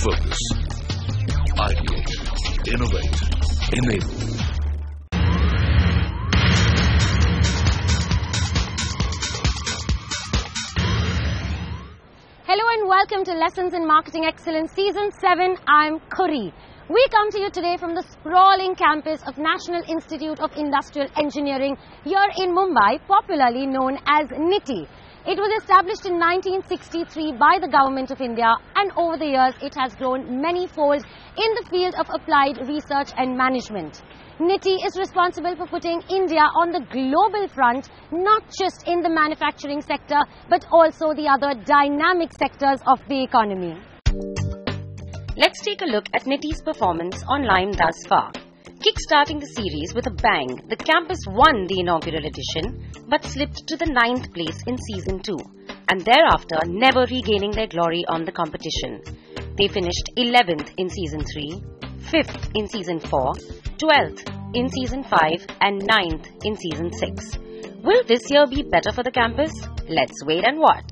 Focus. Ideate. Innovate. Enable. Hello and welcome to Lessons in Marketing Excellence Season 7. I'm Khuri. We come to you today from the sprawling campus of National Institute of Industrial Engineering here in Mumbai, popularly known as NITI. It was established in 1963 by the Government of India, and over the years it has grown many-fold in the field of applied research and management. NITI is responsible for putting India on the global front, not just in the manufacturing sector, but also the other dynamic sectors of the economy. Let's take a look at NITI's performance on L.I.M.E thus far. Kick-starting the series with a bang, the campus won the inaugural edition, but slipped to the 9th place in Season 2, and thereafter never regaining their glory on the competition. They finished 11th in Season 3, 5th in Season 4, 12th in Season 5 and 9th in Season 6. Will this year be better for the campus? Let's wait and watch.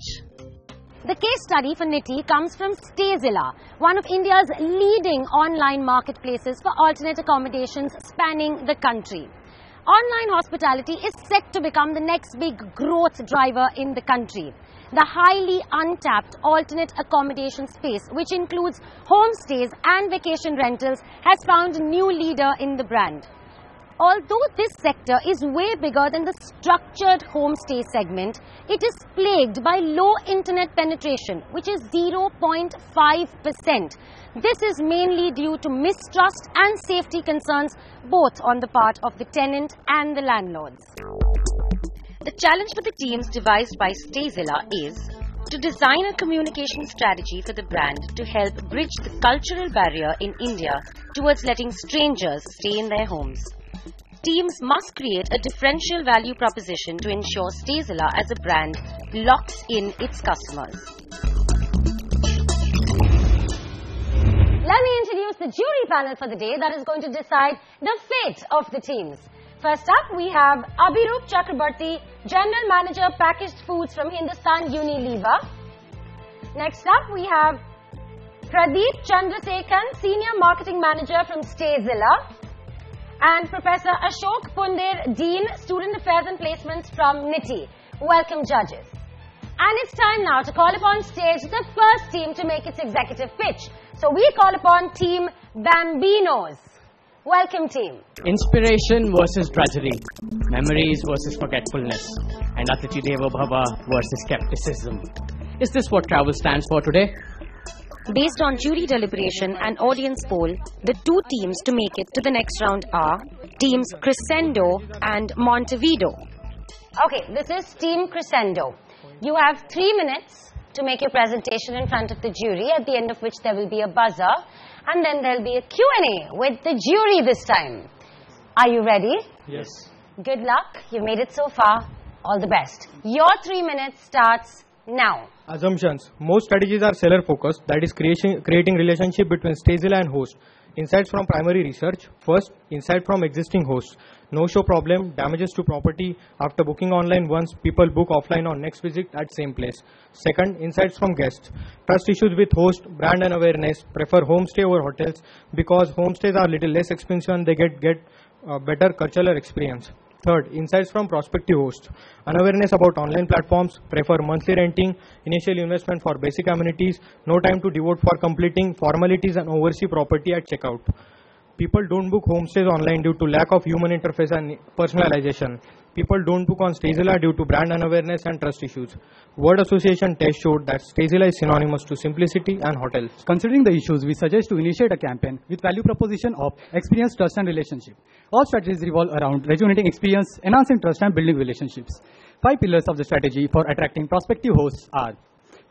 The case study for NITI comes from Stayzilla, one of India's leading online marketplaces for alternate accommodations spanning the country. Online hospitality is set to become the next big growth driver in the country. The highly untapped alternate accommodation space, which includes homestays and vacation rentals, has found a new leader in the brand. Although this sector is way bigger than the structured homestay segment, it is plagued by low internet penetration, which is 0.5%. This is mainly due to mistrust and safety concerns both on the part of the tenant and the landlords. The challenge for the teams devised by Stayzilla is to design a communication strategy for the brand to help bridge the cultural barrier in India towards letting strangers stay in their homes. Teams must create a differential value proposition to ensure Stayzilla as a brand locks in its customers. Let me introduce the jury panel for the day that is going to decide the fate of the teams. First up, we have Abhirup Chakrabarti, General Manager Packaged Foods from Hindustan Unilever. Next up, we have Pradeep Chandrasekhan, Senior Marketing Manager from Stayzilla. And Professor Ashok Pundir, Dean, Student Affairs and Placements from NITI. Welcome, judges. And it's time now to call upon stage the first team to make its executive pitch. So we call upon Team Bambinos. Welcome, team. Inspiration versus drudgery. Memories versus forgetfulness. And Atiti Deva Bhava versus skepticism. Is this what travel stands for today? Based on jury deliberation and audience poll, the two teams to make it to the next round are teams Cresendo and Monteido. Okay, this is Team Cresendo. You have 3 minutes to make your presentation in front of the jury, at the end of which there will be a buzzer, and then there will be a Q&A with the jury this time. Are you ready? Yes. Good luck. You've made it so far. All the best. Your 3 minutes starts now. Assumptions. Most strategies are seller focused, that is creating relationship between Stayzilla and host. Insights from primary research. First, insight from existing hosts. No-show problem, damages to property. After booking online once, people book offline on next visit at same place. Second, insights from guests. Trust issues with host, brand and awareness. Prefer homestay over hotels because homestays are little less expensive and they get better cultural experience. Third, insights from prospective hosts. Unawareness about online platforms, prefer monthly renting, initial investment for basic amenities, no time to devote for completing formalities and oversee property at checkout. People don't book homestays online due to lack of human interface and personalization. People don't book on Stayzilla due to brand unawareness and trust issues. Word association test showed that Stayzilla is synonymous to simplicity and hotels. Considering the issues, we suggest to initiate a campaign with value proposition of experience, trust and relationship. All strategies revolve around rejuvenating experience, enhancing trust and building relationships. 5 pillars of the strategy for attracting prospective hosts are: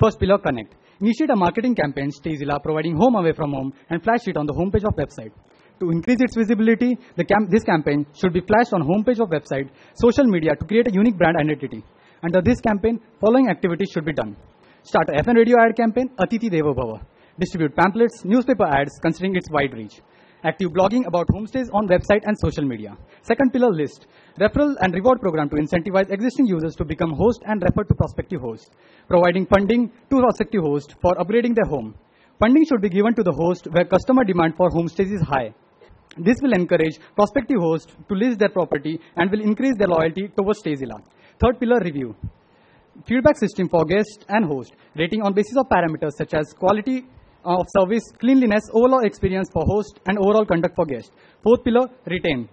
first pillar, connect. Initiate a marketing campaign, Stayzilla providing home away from home, and flash it on the homepage of website. To increase its visibility, this campaign should be flashed on homepage of website, social media to create a unique brand identity. Under this campaign, following activities should be done. Start a FM radio ad campaign, Atiti Deva Bhava. Distribute pamphlets, newspaper ads considering its wide reach. Active blogging about homestays on website and social media. Second pillar, list. Referral and reward program to incentivize existing users to become host and refer to prospective hosts. Providing funding to prospective hosts for upgrading their home. Funding should be given to the host where customer demand for homestays is high. This will encourage prospective hosts to list their property and will increase their loyalty towards Stayzilla. Third pillar, review. Feedback system for guest and host. Rating on basis of parameters such as quality of service, cleanliness, overall experience for host, and overall conduct for guest. Fourth pillar, retain.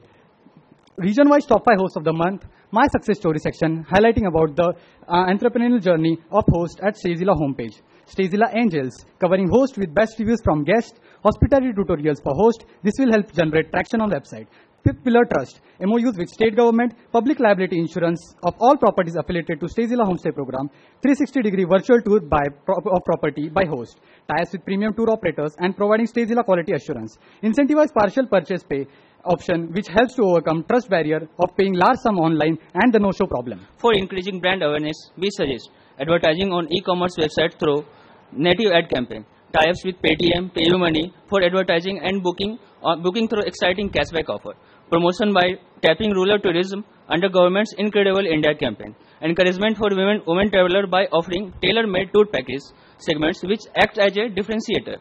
Region-wise top 5 hosts of the month. My success story section highlighting about the entrepreneurial journey of host at Stayzilla homepage. Stayzilla Angels, covering host with best reviews from guests, hospitality tutorials for host. This will help generate traction on website. Fifth pillar, trust. MOUs with state government, public liability insurance of all properties affiliated to Stayzilla homestay program, 360-degree virtual tour of property by host, ties with premium tour operators and providing Stayzilla quality assurance. Incentivize partial purchase pay option which helps to overcome trust barrier of paying large sum online and the no-show problem. For increasing brand awareness, we suggest advertising on e-commerce website through native ad campaign, tie-ups with Paytm, PayUmoney for advertising and booking through exciting cashback offer, promotion by tapping rural tourism under government's Incredible India campaign, encouragement for women traveler by offering tailor-made tour package segments which act as a differentiator,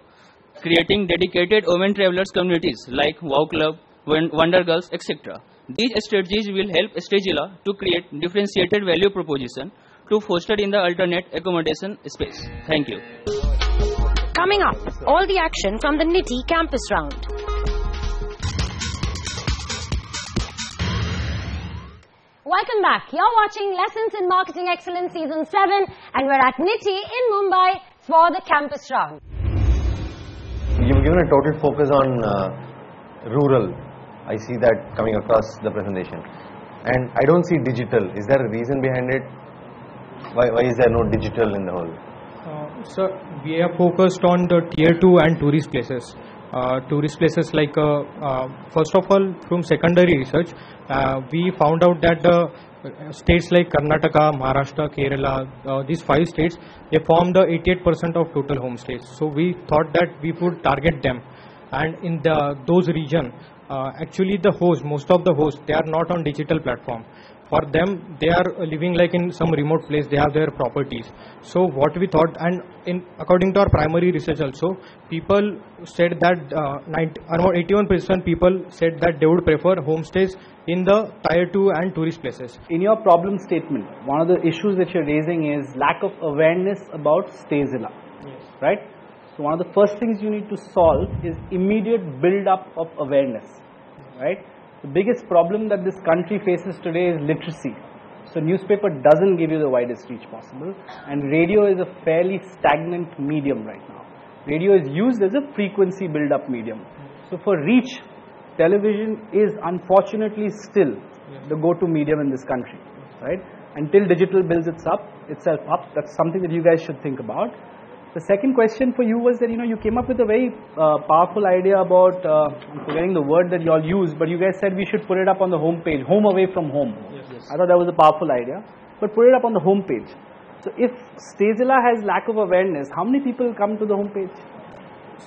creating dedicated women travelers communities like Wow Club, Wonder Girls, etc. These strategies will help Stayzilla to create differentiated value proposition to foster in the alternate accommodation space. Thank you. Coming up, all the action from the Nitie campus round. Welcome back. You're watching Lessons in Marketing Excellence Season 7 and we're at Nitie in Mumbai for the campus round. You've given a total focus on rural. I see that coming across the presentation. And I don't see digital. Is there a reason behind it? Why is there no digital in the whole? Sir, we are focused on the tier 2 and tourist places. Tourist places like, first of all, from secondary research, we found out that states like Karnataka, Maharashtra, Kerala, these 5 states, they form the 88% of total homestays. So we thought that we would target them. And in those regions, actually most of the hosts, they are not on digital platform. For them, they are living like in some remote place, they have their properties. So what we thought, and according to our primary research also, people said that around 81% people said that they would prefer homestays in the tier 2 and tourist places. In your problem statement, one of the issues that you're raising is lack of awareness about Stayzilla, right? So one of the first things you need to solve is immediate build-up of awareness, right? The biggest problem that this country faces today is literacy. So newspaper doesn't give you the widest reach possible, and radio is a fairly stagnant medium right now. Radio is used as a frequency build-up medium. So for reach, television is unfortunately still the go-to medium in this country, right? Until digital builds itself up, that's something that you guys should think about. The second question for you was that, you came up with a very powerful idea about, I'm forgetting the word that you all used, but you guys said we should put it up on the home page, home away from home. Yes. I thought that was a powerful idea, but put it up on the home page. So if Stayzilla has lack of awareness, how many people come to the home page?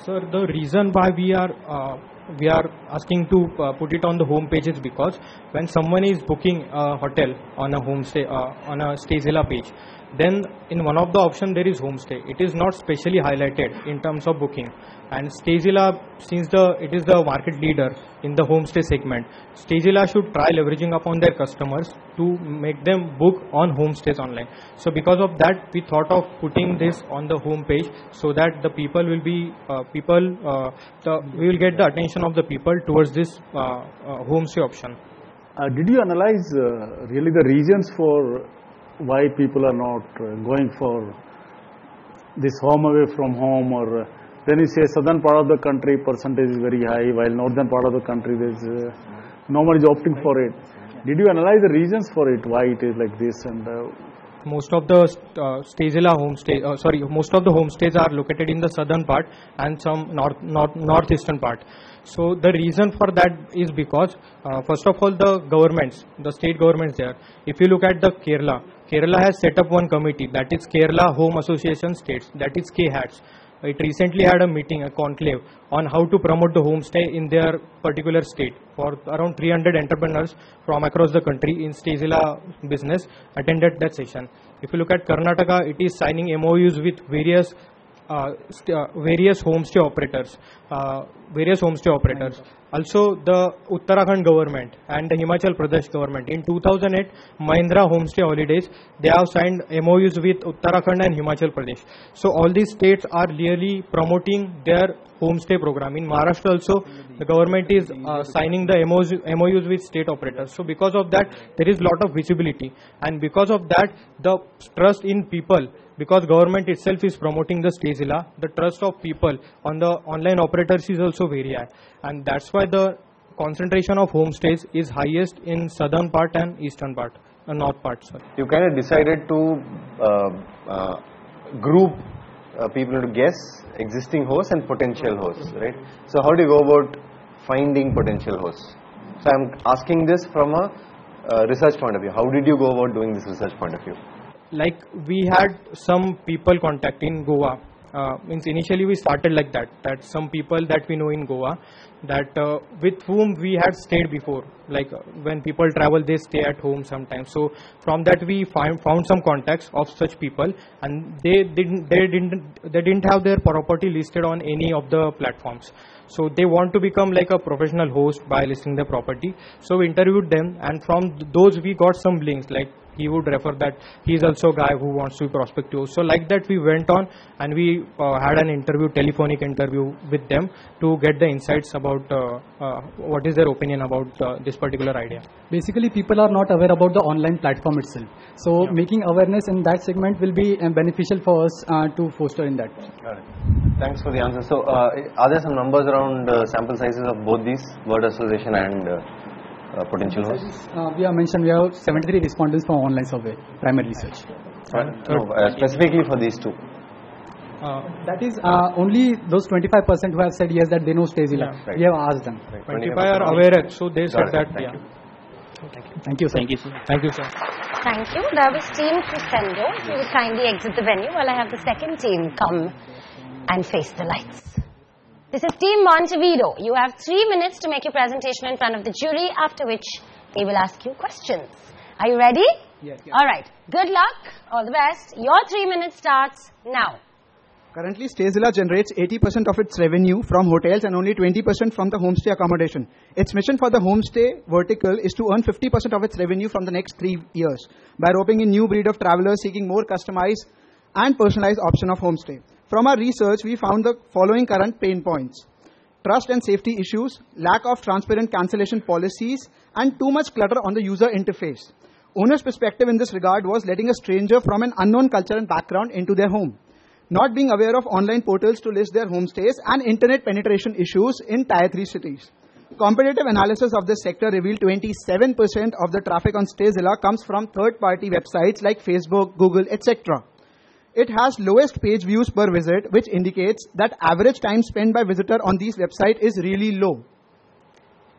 Sir, the reason why we are asking to put it on the home page is because when someone is booking a hotel on a homestay, on a Stayzilla page, then in one of the options there is homestay. It is not specially highlighted in terms of booking. And Stayzilla, since it is the market leader in the homestay segment, Stayzilla should try leveraging upon their customers to make them book on homestays online. So because of that, we thought of putting this on the home page so that the people will be we will get the attention of the people towards this homestay option. Did you analyze really the reasons for why people are not going for this home away from home, or when you say southern part of the country percentage is very high, while northern part of the country there's no one is opting for it. Did you analyze the reasons for it, why it is like this? And most of the Stayzilla most of the homestays are located in the southern part and some northeastern part. So the reason for that is because first of all the state governments there. If you look at the Kerala has set up one committee, that is Kerala Home Association States, that is KHATS. It recently had a meeting, a conclave on how to promote the homestay in their particular state. For around 300 entrepreneurs from across the country in Stayzilla business attended that session. If you look at Karnataka, it is signing MOUs with various various homestay operators. Also, the Uttarakhand government and the Himachal Pradesh government. In 2008, Mahindra Homestay Holidays, they have signed MOUs with Uttarakhand and Himachal Pradesh. So all these states are really promoting their homestay program. In Maharashtra also, the government is signing the MOUs with state operators. So because of that, there is a lot of visibility, and because of that, the trust in people, because government itself is promoting the Stayzilla, the trust of people on the online operators is also very high, and that's why the concentration of homestays is highest in southern part and eastern part, north part. Sorry. You kind of decided to group people to guess existing hosts and potential hosts, right? So how do you go about finding potential hosts? So I'm asking this from a research point of view. How did you go about doing this research point of view? Like we had some people contact in Goa. Means initially we started like that some people that we know in Goa, that with whom we had stayed before, like when people travel they stay at home sometimes. So from that we found some contacts of such people, and they didn't have their property listed on any of the platforms. So they want to become like a professional host by listing their property. So we interviewed them, and from those we got some links, like he would refer that he's also a guy who wants to be prospective. So like that we went on and we had an interview, telephonic interview with them to get the insights about what is their opinion about this particular idea. Basically, people are not aware about the online platform itself. So making awareness in that segment will be beneficial for us to foster in that. Got it. Thanks for the answer. So are there some numbers around sample sizes of both these, word association and potential hosts? We have mentioned we have 73 respondents from online survey, primary research. Specifically for these two. That is only those 25% who have said yes that they know Stayzilla. Yeah, right. We have asked them. Right. 25 are aware, so they said that. Thank you. Thank you, sir. Thank you, sir. Thank you, sir. Thank you. That was team Cresendo. You will kindly exit the venue while I have the second team come and face the lights. This is team Monteido. You have 3 minutes to make your presentation in front of the jury, after which they will ask you questions. Are you ready? Yes. All right. Good luck. All the best. Your 3 minutes starts now. Currently, Stayzilla generates 80% of its revenue from hotels and only 20% from the homestay accommodation. Its mission for the homestay vertical is to earn 50% of its revenue from the next 3 years by roping in new breed of travelers seeking more customized and personalized option of homestay. From our research, we found the following current pain points: trust and safety issues, lack of transparent cancellation policies, and too much clutter on the user interface. Owner's perspective in this regard was letting a stranger from an unknown culture and background into their home, not being aware of online portals to list their homestays, and internet penetration issues in Tier 3 cities. Competitive analysis of this sector revealed 27% of the traffic on Stayzilla comes from third-party websites like Facebook, Google, etc. It has lowest page views per visit, which indicates that average time spent by visitor on these websites is really low.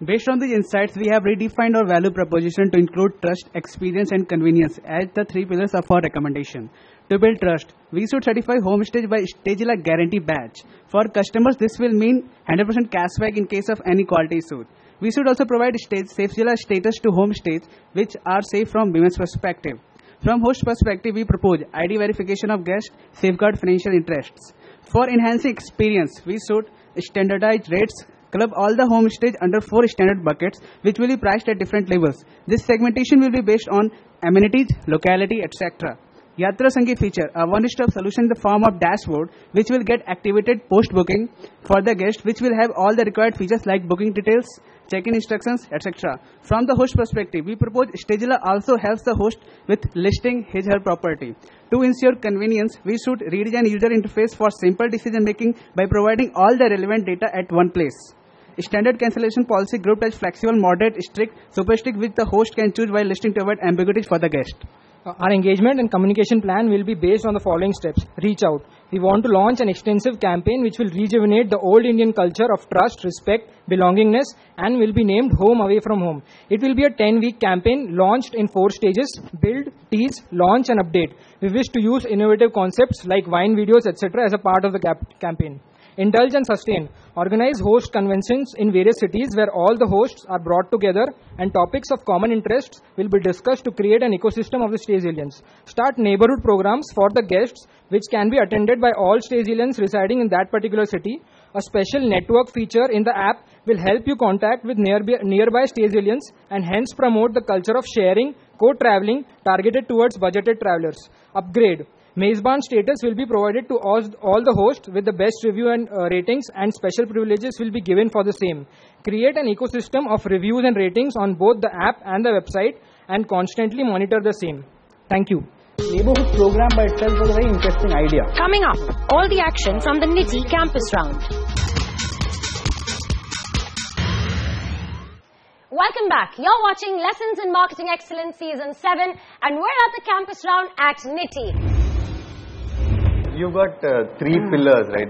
Based on these insights, we have redefined our value proposition to include trust, experience and convenience as the 3 pillars of our recommendation. To build trust, we should certify homestay by Stayzilla Guarantee Badge. For customers, this will mean 100% cashback in case of any quality issue. We should also provide Stayzilla status to homestays which are safe from women's perspective. From host perspective, we propose ID verification of guests, safeguard financial interests. For enhancing experience, we should standardize rates, club all the homestays under 4 standard buckets, which will be priced at different levels. This segmentation will be based on amenities, locality, etc. Yatra Sangi feature, a one-stop solution in the form of dashboard, which will get activated post-booking for the guest, which will have all the required features like booking details, check-in instructions, etc. From the host perspective, we propose Stayzilla also helps the host with listing his/her property. To ensure convenience, we should redesign user interface for simple decision making by providing all the relevant data at one place. Standard cancellation policy grouped as flexible, moderate, strict, super strict, which the host can choose while listing to avoid ambiguities for the guest. Our engagement and communication plan will be based on the following steps. Reach out. We want to launch an extensive campaign which will rejuvenate the old Indian culture of trust, respect, belongingness, and will be named Home Away from Home. It will be a 10-week campaign launched in 4 stages: build, tease, launch and update. We wish to use innovative concepts like wine videos, etc. as a part of the campaign. Indulge and sustain. Organize host conventions in various cities where all the hosts are brought together and topics of common interests will be discussed to create an ecosystem of the Stayzillians. Start neighborhood programs for the guests which can be attended by all Stayzillians residing in that particular city. A special network feature in the app will help you contact with nearby Stayzillians and hence promote the culture of sharing, co-traveling targeted towards budgeted travelers. Upgrade. Mezban status will be provided to all the hosts with the best review and ratings, and special privileges will be given for the same. Create an ecosystem of reviews and ratings on both the app and the website and constantly monitor the same. Thank you. Neighborhood program by itself was a very interesting idea. Coming up, all the action from the NITI campus round. Welcome back. You're watching Lessons in Marketing Excellence Season 7 and we're at the campus round at NITI. You've got three pillars, right,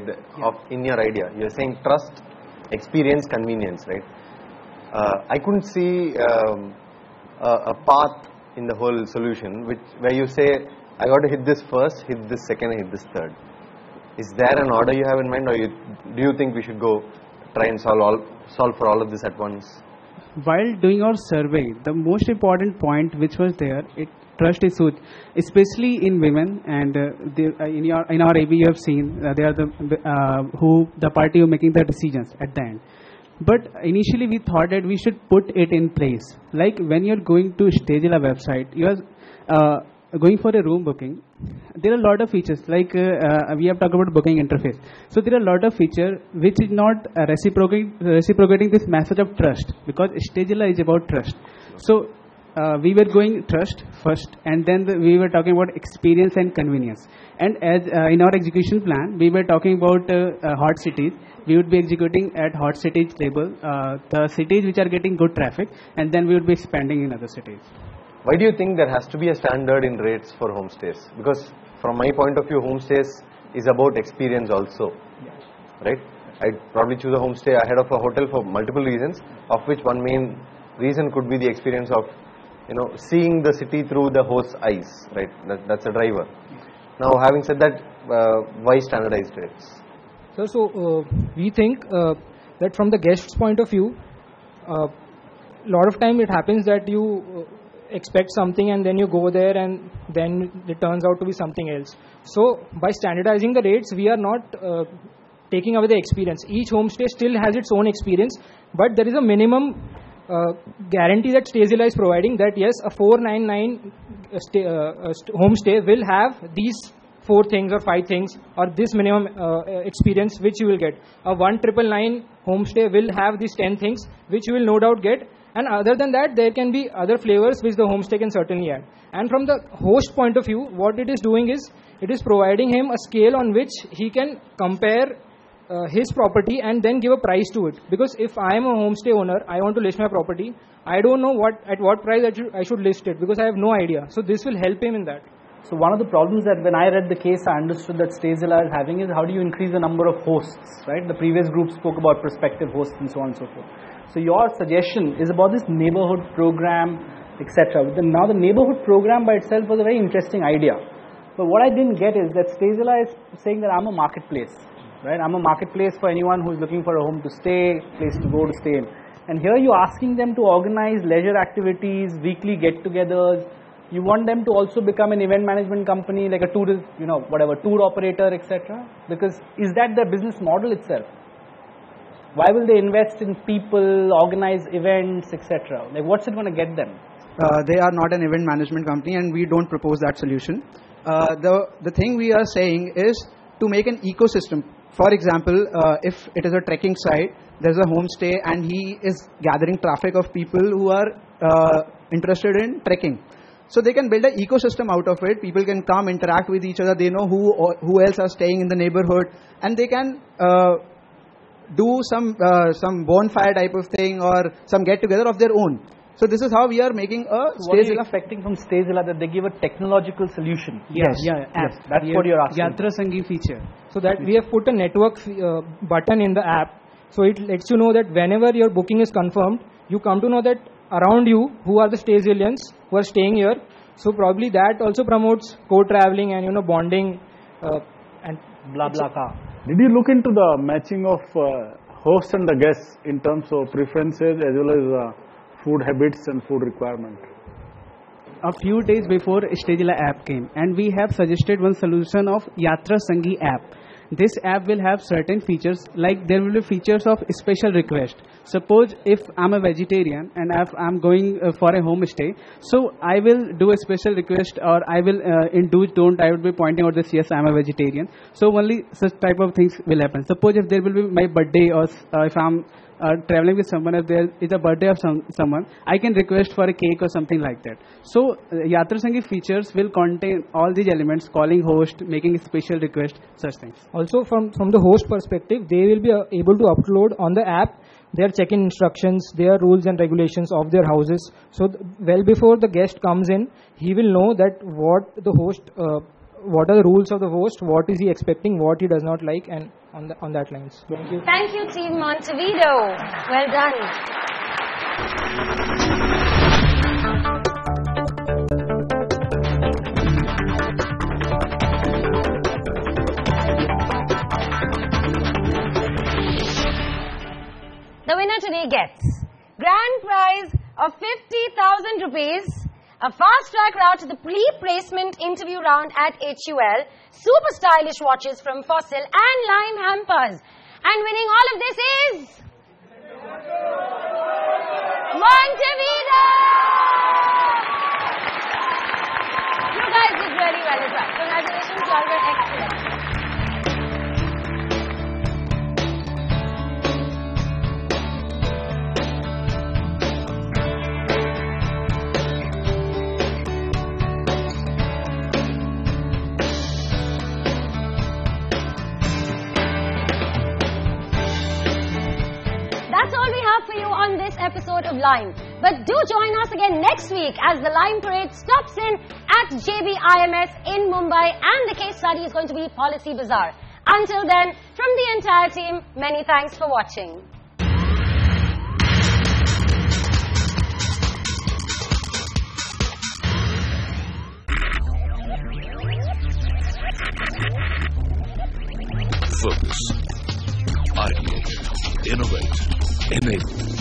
in your idea. You're saying trust, experience, convenience, right? I couldn't see a path in the whole solution where you say, I got to hit this first, hit this second, and hit this third. Is there an order you have in mind, or do you think we should go try and solve for all of this at once? While doing our survey, the most important point which was there, trust is huge, especially in women, and in our AB you have seen they are the party who making the decisions at the end. But initially we thought that we should put it in place. Like when you're going to Stayzilla website, you are going for a room booking. There are a lot of features, like we have talked about booking interface. So there are a lot of features which is not reciprocating this message of trust, because Stayzilla is about trust. So we were going trust first, and then we were talking about experience and convenience. And as in our execution plan, we were talking about hot cities. We would be executing at hot cities level, the cities which are getting good traffic, and then we would be expanding in other cities. Why do you think there has to be a standard in rates for homestays? Because from my point of view, homestays is about experience also, right? I'd probably choose a homestay ahead of a hotel for multiple reasons, of which one main reason could be the experience of, seeing the city through the host's eyes, right? That's a driver. Now, having said that, why standardized rates? So we think that from the guest's point of view, a lot of time it happens that you expect something and then you go there and then it turns out to be something else. So by standardizing the rates, we are not taking away the experience. Each homestay still has its own experience, but there is a minimum guarantee that Stayzilla is providing, that yes, a 499 homestay will have these 4 things or 5 things, or this minimum experience which you will get. A 1999 homestay will have these 10 things which you will no doubt get, and other than that there can be other flavors which the homestay can certainly add. And from the host point of view, what it is doing is, it is providing him a scale on which he can compare his property and then give a price to it. Because if I am a homestay owner, I want to list my property, I don't know at what price I should list it, because I have no idea. So this will help him in that. So one of the problems that when I read the case, I understood that Stayzilla is having is, how do you increase the number of hosts, right? The previous group spoke about prospective hosts and so on and so forth. So your suggestion is about this neighborhood program, etc. Now the neighborhood program by itself was a very interesting idea. But what I didn't get is that Stayzilla is saying that I'm a marketplace, right? I'm a marketplace for anyone who's looking for a home to stay, place to go to stay in. And here you're asking them to organize leisure activities, weekly get-togethers. You want them to also become an event management company, like a tourist, tour operator, etc. Because is that their business model itself? Why will they invest in people, organize events, etc.? Like, what's it going to get them? They are not an event management company, and we don't propose that solution. The thing we are saying is to make an ecosystem. For example, if it is a trekking site, there's a homestay and he is gathering traffic of people who are interested in trekking. So they can build an ecosystem out of it. People can come, interact with each other. They know who else are staying in the neighborhood, and they can do some bonfire type of thing or some get together of their own. So this is how we are making a Stayzilla. What are you expecting from Stayzilla, that they give a technological solution? Yes. That's what you're asking. Yatra Sangi feature. So that we have put a network button in the app. So it lets you know that whenever your booking is confirmed, you come to know that around you who are the Stayzillians who are staying here. So probably that also promotes co-traveling and bonding and blah blah blah. Did you look into the matching of host and the guests in terms of preferences as well as food habits and food requirement? a few days before Stayzilla app came, and we have suggested one solution of Yatra Sangi app. This app will have certain features, like there will be features of special request. Suppose if I'm a vegetarian and if I'm going for a homestay, so I will do a special request, or I will in do's don't I will be pointing out this, yes, I'm a vegetarian. So only such type of things will happen. Suppose if there will be my birthday, or if I'm traveling with someone, if there is a birthday of someone, I can request for a cake or something like that. So Yatra Sangi features will contain all these elements: calling host, making a special request, such things. Also, from the host perspective, they will be able to upload on the app their check-in instructions, their rules and regulations of their houses. So well before the guest comes in, he will know that what are the rules of the host, what is he expecting, what he does not like, and on that lines. Thank you. Thank you, Team Monteido. Well done. The winner today gets grand prize of 50,000 rupees, a fast-track route to the pre-placement interview round at HUL, super stylish watches from Fossil, and L.I.M.E hampers. And winning all of this is Monteido! You guys did really well as well. Congratulations, you all were excellent. That's all we have for you on this episode of L.I.M.E. But do join us again next week as the L.I.M.E parade stops in at JBIMS in Mumbai, and the case study is going to be Policy Bazaar. Until then, from the entire team, many thanks for watching. Focus. Ideate. Innovate. Enable.